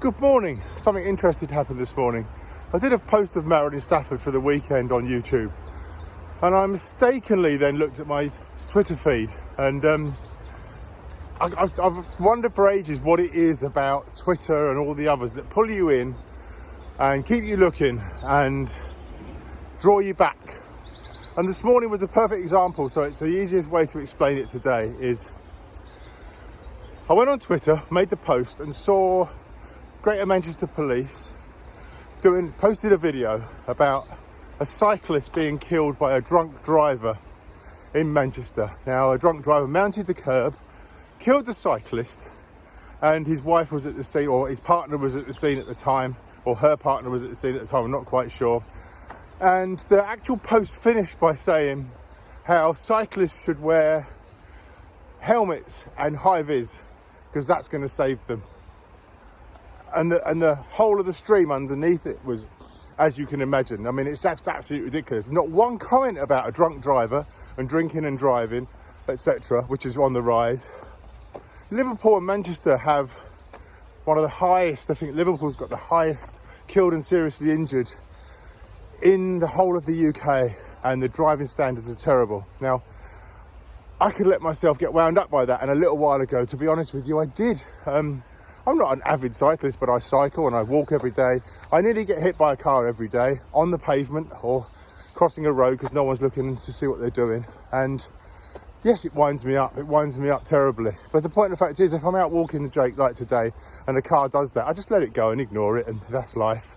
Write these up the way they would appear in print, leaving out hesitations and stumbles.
Good morning. Something interesting happened this morning. I did a post of Marilyn Stafford for the weekend on YouTube, and I mistakenly then looked at my Twitter feed, and I've wondered for ages what it is about Twitter and all the others that pull you in and keep you looking and draw you back. And this morning was a perfect example, so it's the easiest way to explain it today is I went on Twitter, made the post, and saw Greater Manchester Police posted a video about a cyclist being killed by a drunk driver in Manchester. Now, a drunk driver mounted the curb, killed the cyclist, and his wife was at the scene, or his partner was at the scene at the time, or her partner was at the scene at the time, I'm not quite sure. And the actual post finished by saying how cyclists should wear helmets and high-vis because that's going to save them. And the whole of the stream underneath it was, as you can imagine, I mean, it's absolutely ridiculous. Not one comment about a drunk driver and drinking and driving, etc., which is on the rise. Liverpool and Manchester have one of the highest, I think Liverpool's got the highest killed and seriously injured in the whole of the UK, and the driving standards are terrible. Now, I could let myself get wound up by that, and a little while ago, to be honest with you, I did. I'm not an avid cyclist, but I cycle and I walk every day. I nearly get hit by a car every day on the pavement or crossing a road because no one's looking to see what they're doing. And yes, it winds me up. It winds me up terribly. But the point of the fact is, if I'm out walking the Jake like today and a car does that, I just let it go and ignore it, and that's life.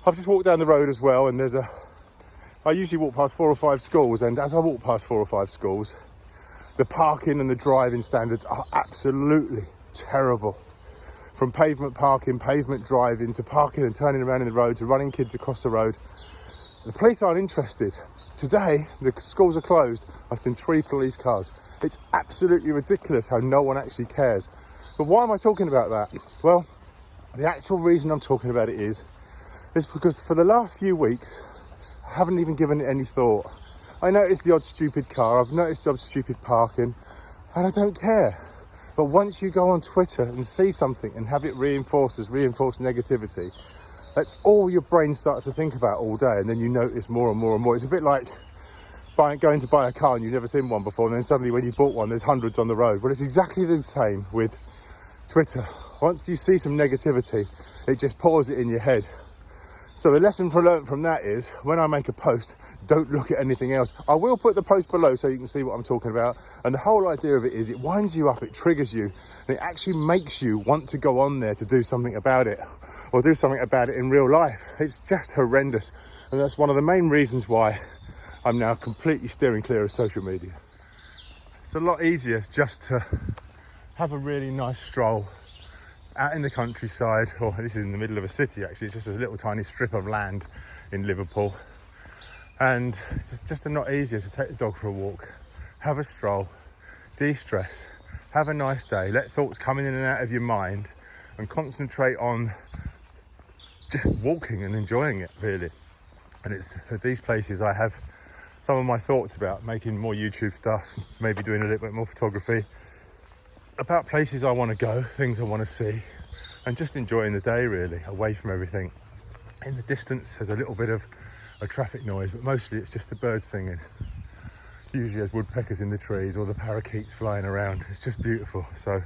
I've just walked down the road as well, and I usually walk past 4 or 5 schools, and as I walk past 4 or 5 schools, the parking and the driving standards are absolutely terrible. From pavement parking, pavement driving, to parking and turning around in the road, to running kids across the road. The police aren't interested. Today, the schools are closed. I've seen 3 police cars. It's absolutely ridiculous how no one actually cares. But why am I talking about that? Well, the actual reason I'm talking about it is because for the last few weeks, I haven't even given it any thought. I noticed the odd stupid car, I've noticed the odd stupid parking, and I don't care. But once you go on Twitter and see something and have it reinforced negativity, that's all your brain starts to think about all day, and then you notice more and more and more. It's a bit like going to buy a car and you've never seen one before, and then suddenly when you bought one, there's hundreds on the road. Well, it's exactly the same with Twitter. Once you see some negativity, it just pours it in your head. So the lesson learned from that is, when I make a post, don't look at anything else. I will put the post below so you can see what I'm talking about. And the whole idea of it is it winds you up, it triggers you, and it actually makes you want to go on there to do something about it, or do something about it in real life. It's just horrendous. And that's one of the main reasons why I'm now completely steering clear of social media. It's a lot easier just to have a really nice stroll out in the countryside, or this is in the middle of a city actually, it's just a little tiny strip of land in Liverpool, and it's just a lot easier to take the dog for a walk, have a stroll, de-stress, have a nice day, let thoughts come in and out of your mind, and concentrate on just walking and enjoying it, really. And it's at these places I have some of my thoughts about making more YouTube stuff, maybe doing a little bit more photography, about places I want to go, things I want to see, and just enjoying the day, really, away from everything. In the distance there's a little bit of a traffic noise, but mostly it's just the birds singing. Usually there's woodpeckers in the trees or the parakeets flying around. It's just beautiful. So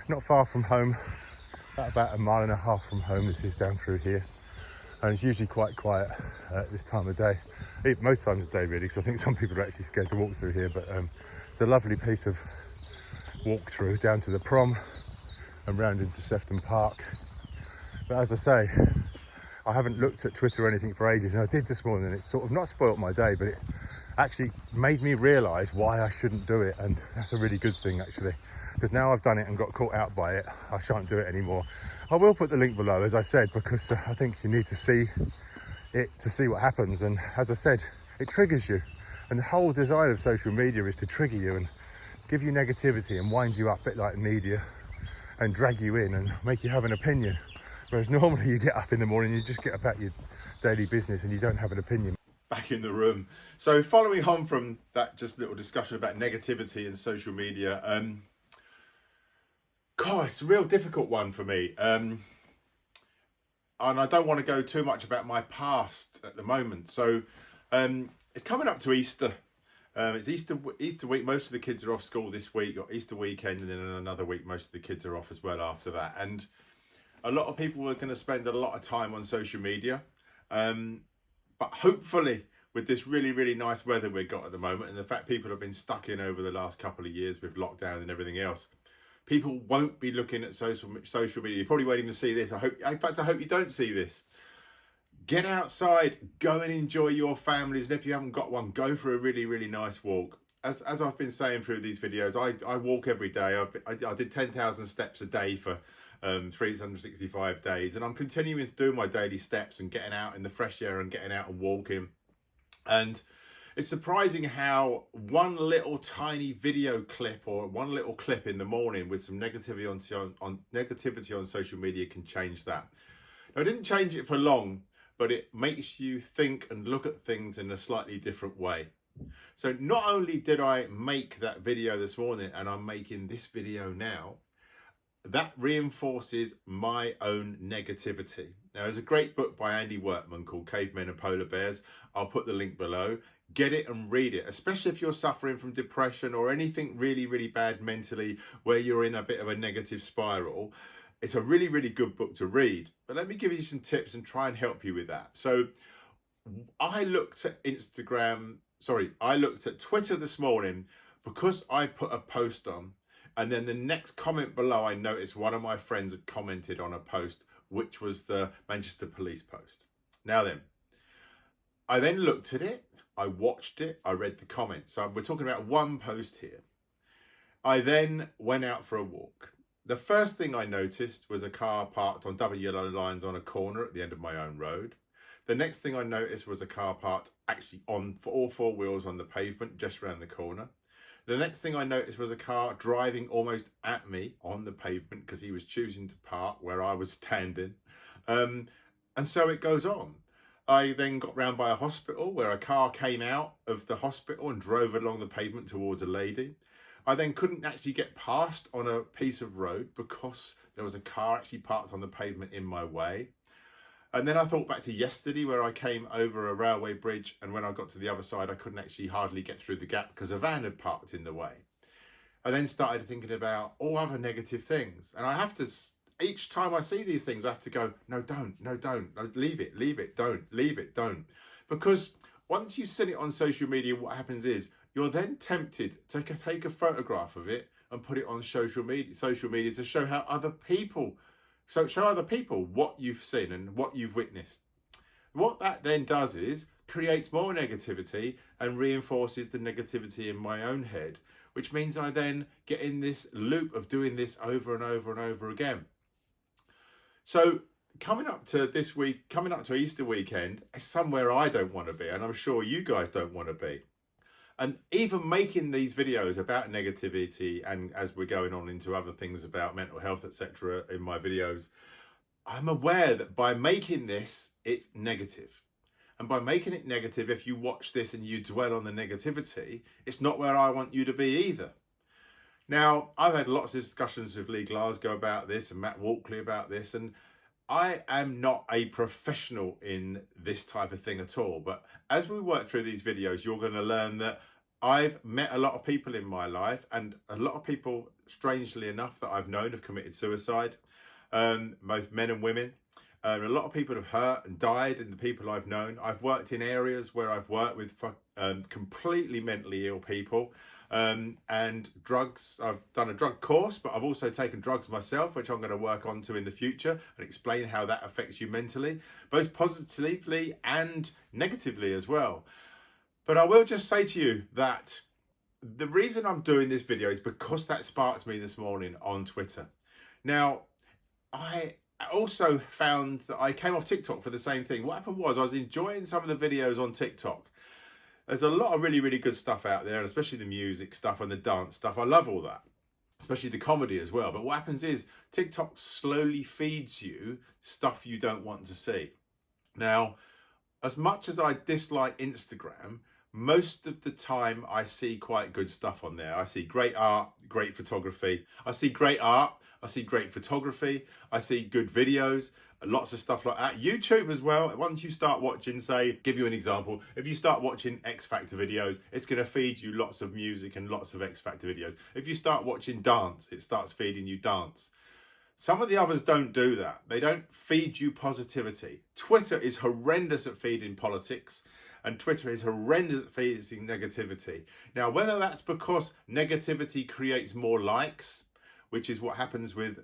not far from home, about 1.5 miles from home, this is down through here, and it's usually quite quiet at this time of day, most times of day really, because I think some people are actually scared to walk through here. But it's a lovely piece of walk through down to the prom and round into Sefton Park. But as I say, I haven't looked at Twitter or anything for ages, and I did this morning, and it's sort of not spoilt my day, but it actually made me realise why I shouldn't do it. And that's a really good thing actually, because now I've done it and got caught out by it, I shan't do it anymore. I will put the link below, as I said, because I think you need to see it to see what happens. And as I said, it triggers you, and the whole design of social media is to trigger you and give you negativity and wind you up a bit like media, and drag you in and make you have an opinion. Whereas normally you get up in the morning, you just get about your daily business and you don't have an opinion. Back in the room. So following on from that just little discussion about negativity and social media, God, it's a real difficult one for me. I don't want to go too much about my past at the moment. So it's coming up to Easter. It's Easter week. Most of the kids are off school this week, or Easter weekend, and then in another week most of the kids are off as well after that. And a lot of people are going to spend a lot of time on social media. But hopefully with this really, really nice weather we've got at the moment, and the fact people have been stuck in over the last couple of years with lockdown and everything else, people won't be looking at social media. You probably won't even see this. In fact, I hope you don't see this. Get outside, go and enjoy your families. And if you haven't got one, go for a really, really nice walk. As I've been saying through these videos, I walk every day. I did 10,000 steps a day for 365 days. And I'm continuing to do my daily steps and getting out in the fresh air and getting out and walking. And it's surprising how one little tiny video clip or one little clip in the morning with some negativity on social media can change that. Now, I didn't change it for long, but it makes you think and look at things in a slightly different way. So not only did I make that video this morning, and I'm making this video now, that reinforces my own negativity. Now, there's a great book by Andy Workman called Cavemen and Polar Bears. I'll put the link below. Get it and read it, especially if you're suffering from depression or anything really, really bad mentally where you're in a bit of a negative spiral. It's a really, really good book to read. But let me give you some tips and try and help you with that. So I looked at Twitter this morning because I put a post on, and then the next comment below I noticed one of my friends had commented on a post, which was the Manchester Police post. Now then, I then looked at it, I watched it, I read the comments. So we're talking about one post here. I then went out for a walk. The first thing I noticed was a car parked on double yellow lines on a corner at the end of my own road. The next thing I noticed was a car parked actually on all four wheels on the pavement just around the corner. The next thing I noticed was a car driving almost at me on the pavement because he was choosing to park where I was standing. And so it goes on. I then got round by a hospital where a car came out of the hospital and drove along the pavement towards a lady. I then couldn't actually get past on a piece of road because there was a car actually parked on the pavement in my way. And then I thought back to yesterday where I came over a railway bridge, and when I got to the other side, I couldn't actually hardly get through the gap because a van had parked in the way. I then started thinking about all other negative things. And I have to, each time I see these things, I have to go, no, don't, no, leave it, don't, leave it, don't. Because once you send it on social media, what happens is you're then tempted to take a photograph of it and put it on social media to show how other people, show other people what you've seen and what you've witnessed. What that then does is creates more negativity and reinforces the negativity in my own head, which means I then get in this loop of doing this over and over and over again. So coming up to this week, coming up to Easter weekend, is somewhere I don't want to be, and I'm sure you guys don't want to be. And even making these videos about negativity, and as we're going on into other things about mental health, etc. in my videos, I'm aware that by making this, it's negative. And by making it negative, if you watch this and you dwell on the negativity, it's not where I want you to be either. Now, I've had lots of discussions with Lee Glasgow about this and Matt Walkley about this, and I am not a professional in this type of thing at all. But as we work through these videos, you're going to learn that I've met a lot of people in my life, and a lot of people, strangely enough, that I've known have committed suicide, both men and women. A lot of people have hurt and died in the people I've known. I've worked in areas where I've worked with completely mentally ill people. And drugs, I've done a drug course, but I've also taken drugs myself, which I'm going to work on to in the future and explain how that affects you mentally, both positively and negatively as well. But I will just say to you that the reason I'm doing this video is because that sparked me this morning on Twitter. Now, I also found that I came off TikTok for the same thing. What happened was I was enjoying some of the videos on TikTok. There's a lot of really, really good stuff out there, especially the music stuff and the dance stuff. I love all that, especially the comedy as well. But what happens is TikTok slowly feeds you stuff you don't want to see. Now, as much as I dislike Instagram, most of the time I see quite good stuff on there. I see great art, great photography. I see great art, I see great photography, I see good videos. lots of stuff like that. YouTube as well. Once you start watching, say, give you an example, if you start watching X Factor videos, it's going to feed you lots of music and lots of X Factor videos. If you start watching dance, it starts feeding you dance. Some of the others don't do that. They don't feed you positivity. Twitter is horrendous at feeding politics, and Twitter is horrendous at feeding negativity. Now, whether that's because negativity creates more likes, which is what happens with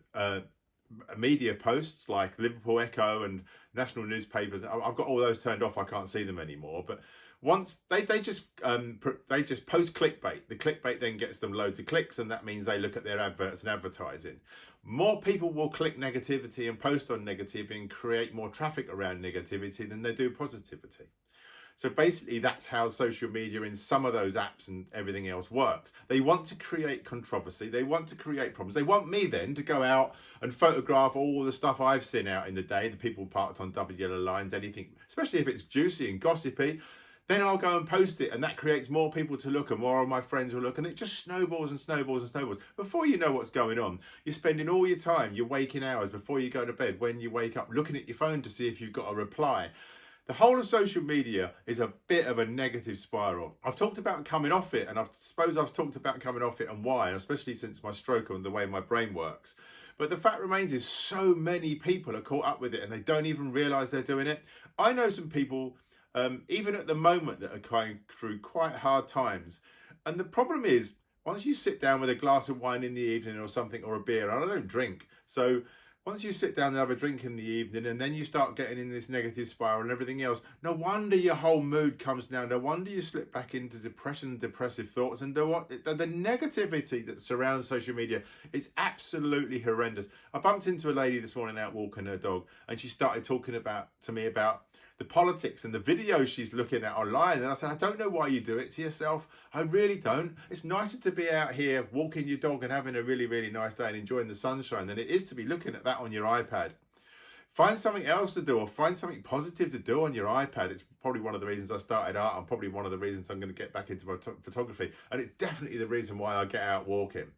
media posts like Liverpool Echo and national newspapers. I've got all those turned off. I can't see them anymore. But once they just post clickbait. The clickbait then gets them loads of clicks, and that means they look at their adverts and advertising. More people will click negativity and post on negativity and create more traffic around negativity than they do positivity. So basically, that's how social media in some of those apps and everything else works. They want to create controversy. They want to create problems. They want me then to go out and photograph all the stuff I've seen out in the day, the people parked on double yellow lines, anything, especially if it's juicy and gossipy. Then I'll go and post it, and that creates more people to look, and more of my friends will look, and it just snowballs and snowballs and snowballs. Before you know what's going on, you're spending all your time, your waking hours before you go to bed, when you wake up, looking at your phone to see if you've got a reply. The whole of social media is a bit of a negative spiral. I've talked about coming off it, and I suppose I've talked about coming off it and why, especially since my stroke and the way my brain works. But the fact remains is so many people are caught up with it and they don't even realise they're doing it. I know some people, even at the moment, that are going through quite hard times. And the problem is, once you sit down with a glass of wine in the evening or something, or a beer, and I don't drink, so once you sit down and have a drink in the evening and then you start getting in this negative spiral and everything else, no wonder your whole mood comes down. No wonder you slip back into depression and depressive thoughts. And the negativity that surrounds social media is absolutely horrendous. I bumped into a lady this morning out walking her dog, and she started talking to me about the politics and the videos she's looking at online. And I said, I don't know why you do it to yourself. I really don't. It's nicer to be out here walking your dog and having a really, really nice day and enjoying the sunshine than it is to be looking at that on your iPad. Find something else to do, or find something positive to do on your iPad. It's probably one of the reasons I started art, and probably one of the reasons I'm going to get back into my photography. And it's definitely the reason why I get out walking.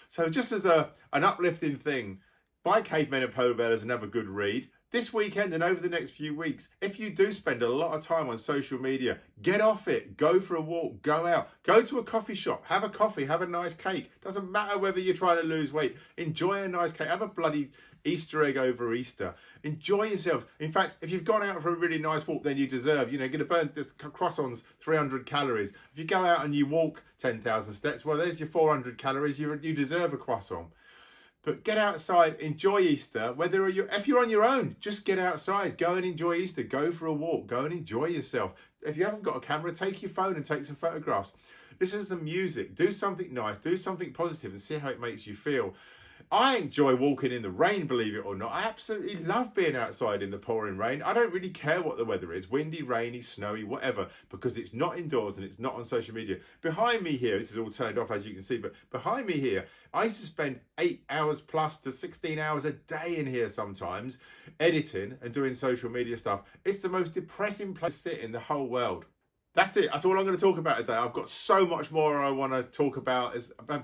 So just as an uplifting thing, buy Cavemen and Polar Bears and have a good read. This weekend and over the next few weeks, if you do spend a lot of time on social media, get off it, go for a walk, go out, go to a coffee shop, have a coffee, have a nice cake. Doesn't matter whether you're trying to lose weight, enjoy a nice cake, have a bloody Easter egg over Easter. Enjoy yourself. In fact, if you've gone out for a really nice walk, then you deserve, you're going to burn the croissants 300 calories. If you go out and you walk 10,000 steps, well, there's your 400 calories. You deserve a croissant. But get outside, enjoy Easter. If you're on your own, just get outside, go and enjoy Easter, go for a walk, go and enjoy yourself. If you haven't got a camera, take your phone and take some photographs. Listen to some music, do something nice, do something positive and see how it makes you feel. I enjoy walking in the rain, believe it or not. I absolutely love being outside in the pouring rain. I don't really care what the weather is, windy, rainy, snowy, whatever, because it's not indoors and it's not on social media. Behind me here, this is all turned off as you can see, but behind me here, I used to spend 8 hours plus to 16 hours a day in here sometimes, editing and doing social media stuff. It's the most depressing place to sit in the whole world. That's it. That's all I'm going to talk about today. I've got so much more I want to talk about.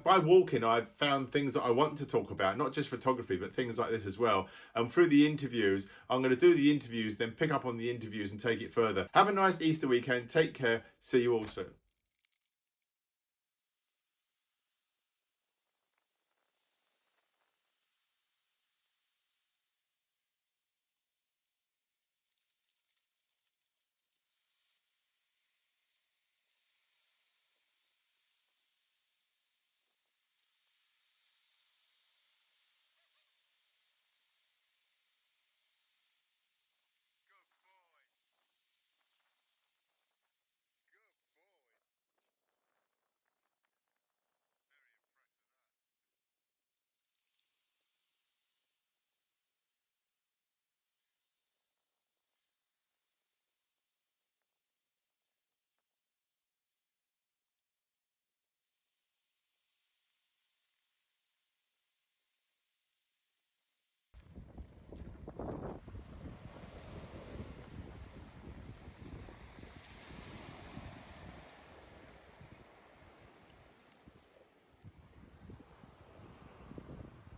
By walking, I've found things that I want to talk about, not just photography, but things like this as well. And through the interviews, I'm going to do the interviews, then pick up on the interviews and take it further. Have a nice Easter weekend. Take care. See you all soon.